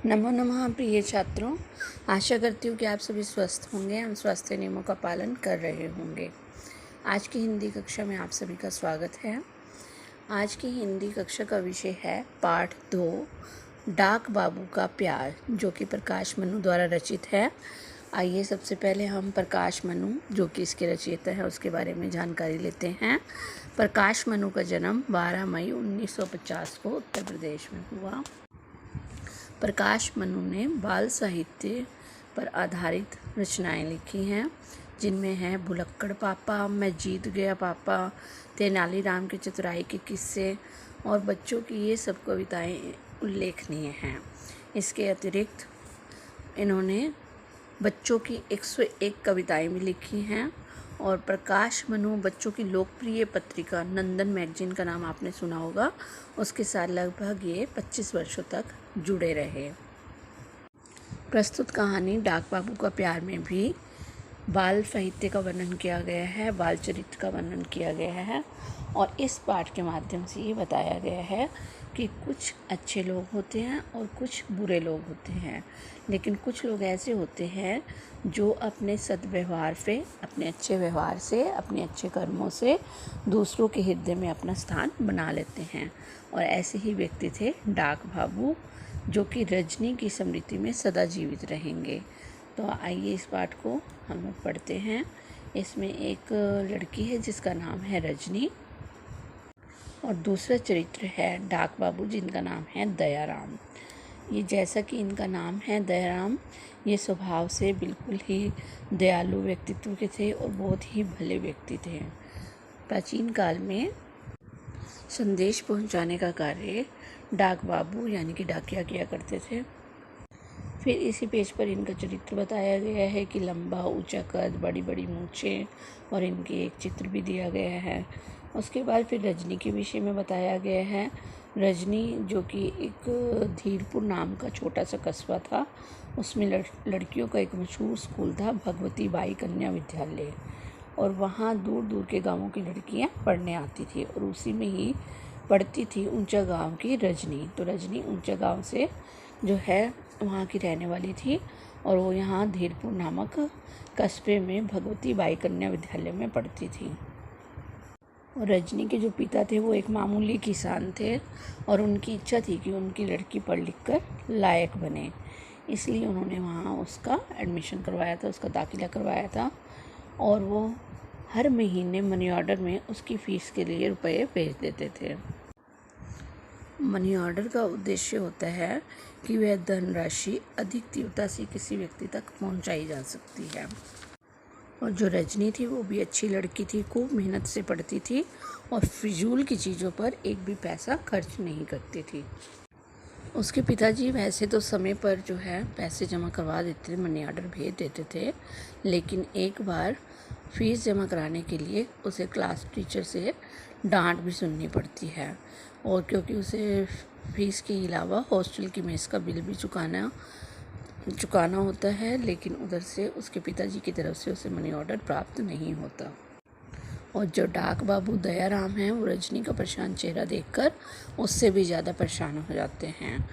नमो नमः प्रिय छात्रों, आशा करती हूँ कि आप सभी स्वस्थ होंगे। हम स्वास्थ्य नियमों का पालन कर रहे होंगे। आज की हिंदी कक्षा में आप सभी का स्वागत है। आज की हिंदी कक्षा का विषय है पाठ 2 डाक बाबू का प्यार, जो कि प्रकाश मनु द्वारा रचित है। आइए सबसे पहले हम प्रकाश मनु, जो कि इसके रचयिता है, उसके बारे में जानकारी लेते हैं। प्रकाश मनु का जन्म 12 मई 1950 को उत्तर प्रदेश में हुआ। प्रकाश मनु ने बाल साहित्य पर आधारित रचनाएं लिखी हैं, जिनमें हैं भुलक्कड़ पापा, मैं जीत गया पापा, तेनालीराम के चतुराई के किस्से और बच्चों की ये सब कविताएं उल्लेखनीय हैं। इसके अतिरिक्त इन्होंने बच्चों की 101 कविताएं भी लिखी हैं और प्रकाश मनु बच्चों की लोकप्रिय पत्रिका नंदन मैगजीन का नाम आपने सुना होगा, उसके साथ लगभग ये 25 वर्षों तक जुड़े रहे। प्रस्तुत कहानी डाक बाबू का प्यार में भी बाल साहित्य का वर्णन किया गया है, बाल चरित्र का वर्णन किया गया है और इस पाठ के माध्यम से ये बताया गया है कि कुछ अच्छे लोग होते हैं और कुछ बुरे लोग होते हैं, लेकिन कुछ लोग ऐसे होते हैं जो अपने सद्व्यवहार से, अपने अच्छे व्यवहार से, अपने अच्छे कर्मों से दूसरों के हृदय में अपना स्थान बना लेते हैं। और ऐसे ही व्यक्ति थे डाक बाबू, जो कि रजनी की स्मृति में सदा जीवित रहेंगे। तो आइए इस पाठ को हम लोग पढ़ते हैं। इसमें एक लड़की है जिसका नाम है रजनी और दूसरा चरित्र है डाक बाबू, जिनका नाम है दयाराम। ये जैसा कि इनका नाम है दयाराम, ये स्वभाव से बिल्कुल ही दयालु व्यक्तित्व के थे और बहुत ही भले व्यक्ति थे। प्राचीन काल में संदेश पहुंचाने का कार्य डाक बाबू यानी कि डाकिया किया करते थे। फिर इसी पेज पर इनका चरित्र बताया गया है कि लंबा ऊंचा कद, बड़ी बड़ी मूंछें और इनके एक चित्र भी दिया गया है। उसके बाद फिर रजनी के विषय में बताया गया है। रजनी, जो कि एक धीरपुर नाम का छोटा सा कस्बा था, उसमें लड़कियों का एक मशहूर स्कूल था, भगवती बाई कन्या विद्यालय, और वहाँ दूर दूर के गांवों की लड़कियाँ पढ़ने आती थी और उसी में ही पढ़ती थी ऊंचा गांव की रजनी। तो रजनी ऊंचा गांव से जो है वहाँ की रहने वाली थी और वो यहाँ धीरपुर नामक कस्बे में भगवती बाई कन्या विद्यालय में पढ़ती थी। और रजनी के जो पिता थे वो एक मामूली किसान थे और उनकी इच्छा थी कि उनकी लड़की पढ़ लिख कर लायक बने, इसलिए उन्होंने वहाँ उसका एडमिशन करवाया था, उसका दाखिला करवाया था और वो हर महीने मनी ऑर्डर में उसकी फ़ीस के लिए रुपए भेज देते थे। मनी ऑर्डर का उद्देश्य होता है कि वह धनराशि अधिक तीव्रता से किसी व्यक्ति तक पहुंचाई जा सकती है। और जो रजनी थी वो भी अच्छी लड़की थी, खूब मेहनत से पढ़ती थी और फिजूल की चीज़ों पर एक भी पैसा खर्च नहीं करती थी। उसके पिताजी वैसे तो समय पर जो है पैसे जमा करवा देते थे, मनी ऑर्डर भेज देते थे, लेकिन एक बार फीस जमा कराने के लिए उसे क्लास टीचर से डांट भी सुननी पड़ती है। और क्योंकि उसे फीस के अलावा हॉस्टल की मेस का बिल भी चुकाना होता है, लेकिन उधर से उसके पिताजी की तरफ से उसे मनी ऑर्डर प्राप्त नहीं होता। और जो डाक बाबू दयाराम हैं, वो रजनी का परेशान चेहरा देखकर उससे भी ज़्यादा परेशान हो जाते हैं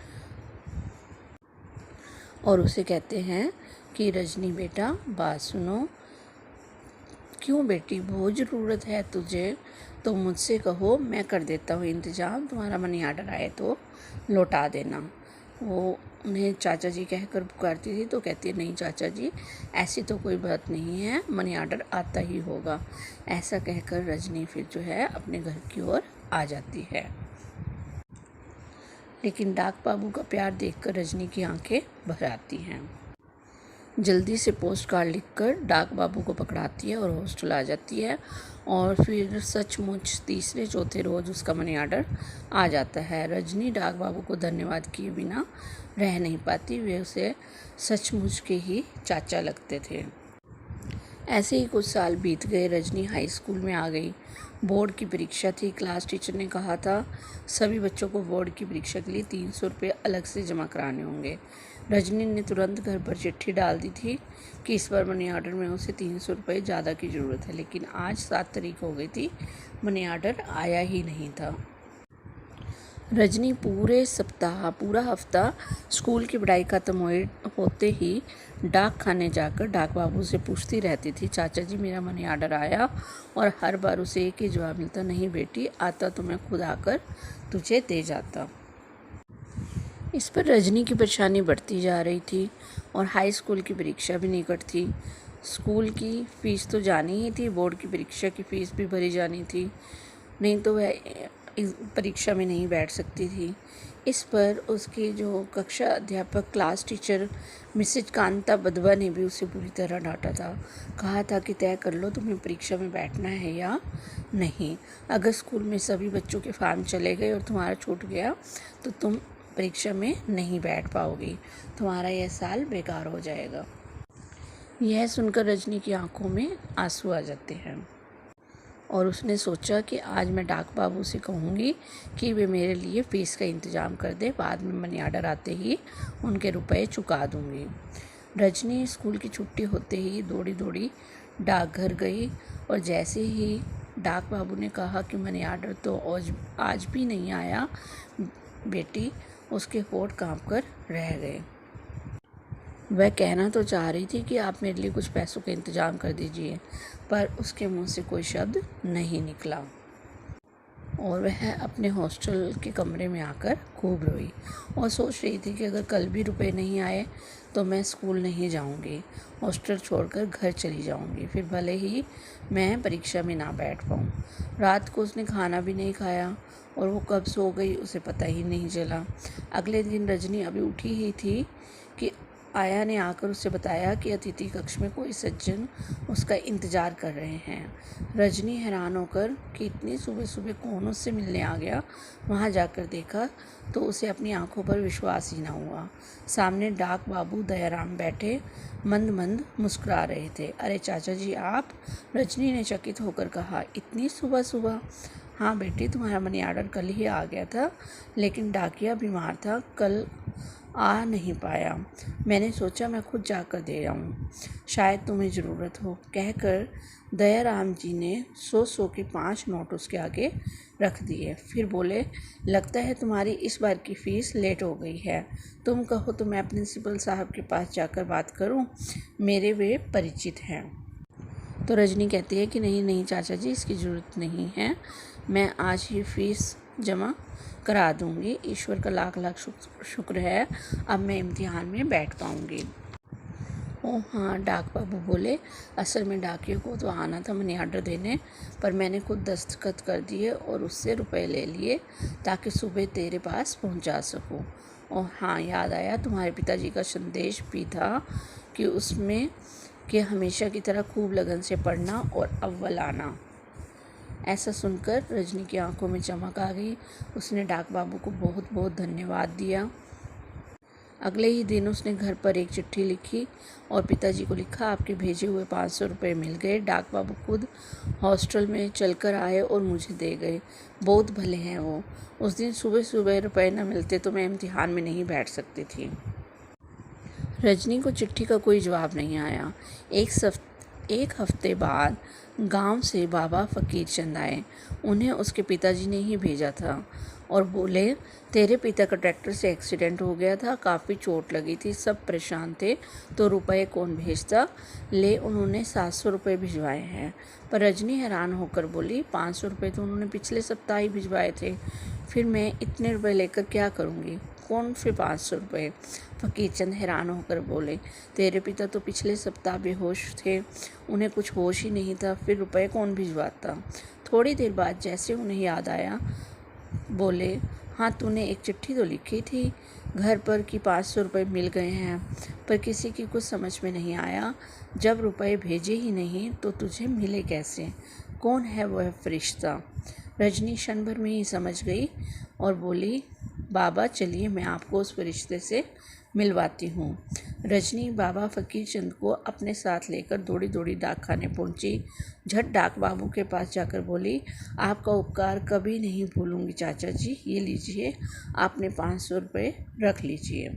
और उसे कहते हैं कि रजनी बेटा बात सुनो, क्यों बेटी, बहुत ज़रूरत है तुझे तो मुझसे कहो, मैं कर देता हूँ इंतज़ाम, तुम्हारा मनी ऑर्डर आए तो लौटा देना। वो उन्हें चाचा जी कहकर पुकारती थी तो कहती है, नहीं चाचा जी, ऐसी तो कोई बात नहीं है, मनी ऑर्डर आता ही होगा। ऐसा कहकर रजनी फिर जो है अपने घर की ओर आ जाती है। लेकिन डाक बाबू का प्यार देखकर रजनी की आंखें भर आती हैं। जल्दी से पोस्ट कार्ड लिखकर डाक बाबू को पकड़ाती है और हॉस्टल आ जाती है और फिर सचमुच तीसरे चौथे रोज़ उसका मनी ऑर्डर आ जाता है। रजनी डाक बाबू को धन्यवाद किए बिना रह नहीं पाती, वे उसे सचमुच के ही चाचा लगते थे। ऐसे ही कुछ साल बीत गए, रजनी हाई स्कूल में आ गई। बोर्ड की परीक्षा थी। क्लास टीचर ने कहा था सभी बच्चों को बोर्ड की परीक्षा के लिए 300 रुपये अलग से जमा कराने होंगे। रजनी ने तुरंत घर पर चिट्ठी डाल दी थी कि इस बार मनी ऑर्डर में उसे 300 रुपये ज़्यादा की ज़रूरत है, लेकिन आज 7 तारीख हो गई थी, मनी ऑर्डर आया ही नहीं था। रजनी पूरा हफ्ता स्कूल की पढ़ाई खत्म होते ही डाक खाने जाकर डाक बाबू से पूछती रहती थी, चाचा जी मेरा मनी आर्डर आया? और हर बार उसे एक ही जवाब मिलता, नहीं बेटी, आता तो मैं खुद आकर तुझे दे जाता। इस पर रजनी की परेशानी बढ़ती जा रही थी और हाई स्कूल की परीक्षा भी निकट थी। स्कूल की फ़ीस तो जानी ही थी, बोर्ड की परीक्षा की फ़ीस भी भरी जानी थी, नहीं तो वह इस परीक्षा में नहीं बैठ सकती थी। इस पर उसकी जो कक्षा अध्यापक क्लास टीचर मिसेज कांता बदवा ने भी उसे बुरी तरह डांटा था। कहा था कि तय कर लो तुम्हें परीक्षा में बैठना है या नहीं। अगर स्कूल में सभी बच्चों के फॉर्म चले गए और तुम्हारा छूट गया तो तुम परीक्षा में नहीं बैठ पाओगी, तुम्हारा यह साल बेकार हो जाएगा। यह सुनकर रजनी की आंखों में आंसू आ जाते हैं और उसने सोचा कि आज मैं डाक बाबू से कहूँगी कि वे मेरे लिए फ़ीस का इंतज़ाम कर दे, बाद में मनी आर्डर आते ही उनके रुपए चुका दूँगी। रजनी स्कूल की छुट्टी होते ही दौड़ी दौड़ी डाकघर गई और जैसे ही डाक बाबू ने कहा कि मनी आर्डर तो आज भी नहीं आया बेटी, उसके होठ काँप कर रह गए। वह कहना तो चाह रही थी कि आप मेरे लिए कुछ पैसों का इंतज़ाम कर दीजिए, पर उसके मुंह से कोई शब्द नहीं निकला और वह अपने हॉस्टल के कमरे में आकर खूब रोई और सोच रही थी कि अगर कल भी रुपए नहीं आए तो मैं स्कूल नहीं जाऊंगी, हॉस्टल छोड़कर घर चली जाऊंगी, फिर भले ही मैं परीक्षा में ना बैठ पाऊँ। रात को उसने खाना भी नहीं खाया और वो कब सो गई उसे पता ही नहीं चला। अगले दिन रजनी अभी उठी ही थी कि आया ने आकर उसे बताया कि अतिथि कक्ष में कोई सज्जन उसका इंतज़ार कर रहे हैं। रजनी हैरान होकर कि इतनी सुबह सुबह कौन उससे मिलने आ गया, वहां जाकर देखा तो उसे अपनी आंखों पर विश्वास ही ना हुआ। सामने डाक बाबू दयाराम बैठे मंद मंद मुस्कुरा रहे थे। अरे चाचा जी आप? रजनी ने चकित होकर कहा, इतनी सुबह सुबह? हाँ बेटी, तुम्हारा मनी आर्डर कल ही आ गया था, लेकिन डाकिया बीमार था, कल आ नहीं पाया। मैंने सोचा मैं खुद जाकर दे आऊँ, शायद तुम्हें ज़रूरत हो, कहकर दयाराम जी ने 100 के 5 नोट उसके आगे रख दिए। फिर बोले, लगता है तुम्हारी इस बार की फ़ीस लेट हो गई है, तुम कहो तो मैं प्रिंसिपल साहब के पास जाकर बात करूं, मेरे वे परिचित हैं। तो रजनी कहती है कि नहीं नहीं चाचा जी, इसकी ज़रूरत नहीं है, मैं आज ही फ़ीस जमा करा दूंगी, ईश्वर का लाख लाख शुक्र है अब मैं इम्तिहान में बैठ पाऊंगी। ओह हाँ, डाक बाबू बोले, असल में डाकियों को तो आना था मनी आर्डर देने, पर मैंने खुद दस्तखत कर दिए और उससे रुपए ले लिए ताकि सुबह तेरे पास पहुंचा सकूं। और हाँ, याद आया, तुम्हारे पिताजी का संदेश भी था कि उसमें कि हमेशा की तरह खूब लगन से पढ़ना और अव्वल आना। ऐसा सुनकर रजनी की आंखों में चमक आ गई। उसने डाक बाबू को बहुत बहुत धन्यवाद दिया। अगले ही दिन उसने घर पर एक चिट्ठी लिखी और पिताजी को लिखा, आपके भेजे हुए 500 रुपये मिल गए। डाक बाबू खुद हॉस्टल में चलकर आए और मुझे दे गए, बहुत भले हैं वो। उस दिन सुबह सुबह रुपए न मिलते तो मैं इम्तिहान में नहीं बैठ सकती थी। रजनी को चिट्ठी का कोई जवाब नहीं आया। एक हफ्ते बाद गांव से बाबा फ़कीर चंद आए। उन्हें उसके पिताजी ने ही भेजा था और बोले, तेरे पिता का ट्रैक्टर से एक्सीडेंट हो गया था, काफ़ी चोट लगी थी, सब परेशान थे, तो रुपए कौन भेजता? ले उन्होंने 700 रुपये भिजवाए हैं। पर रजनी हैरान होकर बोली, 500 रुपये तो उन्होंने पिछले सप्ताह ही भिजवाए थे, फिर मैं इतने रुपए लेकर क्या करूँगी? कौन फिर 500 रुपये? फ़कीर चंद हैरान होकर बोले, तेरे पिता तो पिछले सप्ताह बेहोश थे, उन्हें कुछ होश ही नहीं था, फिर रुपए कौन भिजवाता? थोड़ी देर बाद जैसे उन्हें याद आया, बोले, हाँ तूने एक चिट्ठी तो लिखी थी घर पर कि 500 रुपये मिल गए हैं, पर किसी की कुछ समझ में नहीं आया, जब रुपए भेजे ही नहीं तो तुझे मिले कैसे? कौन है वह फरिश्ता? रजनी क्षण भर में ही समझ गई और बोली, बाबा चलिए मैं आपको उस फरिश्ते से मिलवाती हूँ। रजनी बाबा फ़कीर चंद को अपने साथ लेकर दौड़ी दौड़ी डाक खाने पहुँची। झट डाक बाबू के पास जाकर बोली, आपका उपकार कभी नहीं भूलूंगी चाचा जी, ये लीजिए, आपने 500 रुपये रख लीजिए।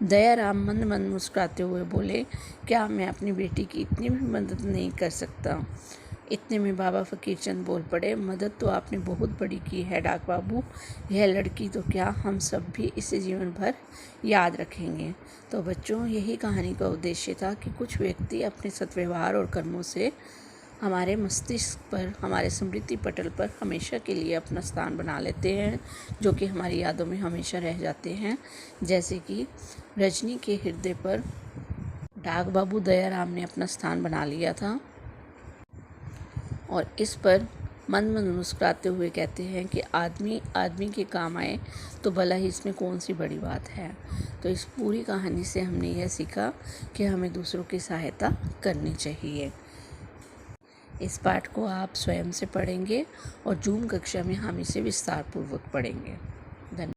दयाराम मंद मुस्कुराते हुए बोले, क्या मैं अपनी बेटी की इतनी भी मदद नहीं कर सकता? इतने में बाबा फ़कीर चंद बोल पड़े, मदद तो आपने बहुत बड़ी की है डाक बाबू। यह लड़की तो क्या, हम सब भी इसे जीवन भर याद रखेंगे। तो बच्चों, यही कहानी का उद्देश्य था कि कुछ व्यक्ति अपने सद्व्यवहार और कर्मों से हमारे मस्तिष्क पर, हमारे स्मृति पटल पर हमेशा के लिए अपना स्थान बना लेते हैं, जो कि हमारी यादों में हमेशा रह जाते हैं। जैसे कि रजनी के हृदय पर डाक बाबू दयाराम ने अपना स्थान बना लिया था, और इस पर मन मन मुस्कुराते हुए कहते हैं कि आदमी आदमी के काम आए तो भला ही इसमें कौन सी बड़ी बात है। तो इस पूरी कहानी से हमने यह सीखा कि हमें दूसरों की सहायता करनी चाहिए। इस पाठ को आप स्वयं से पढ़ेंगे और जूम कक्षा में हम इसे विस्तारपूर्वक पढ़ेंगे। धन्यवाद।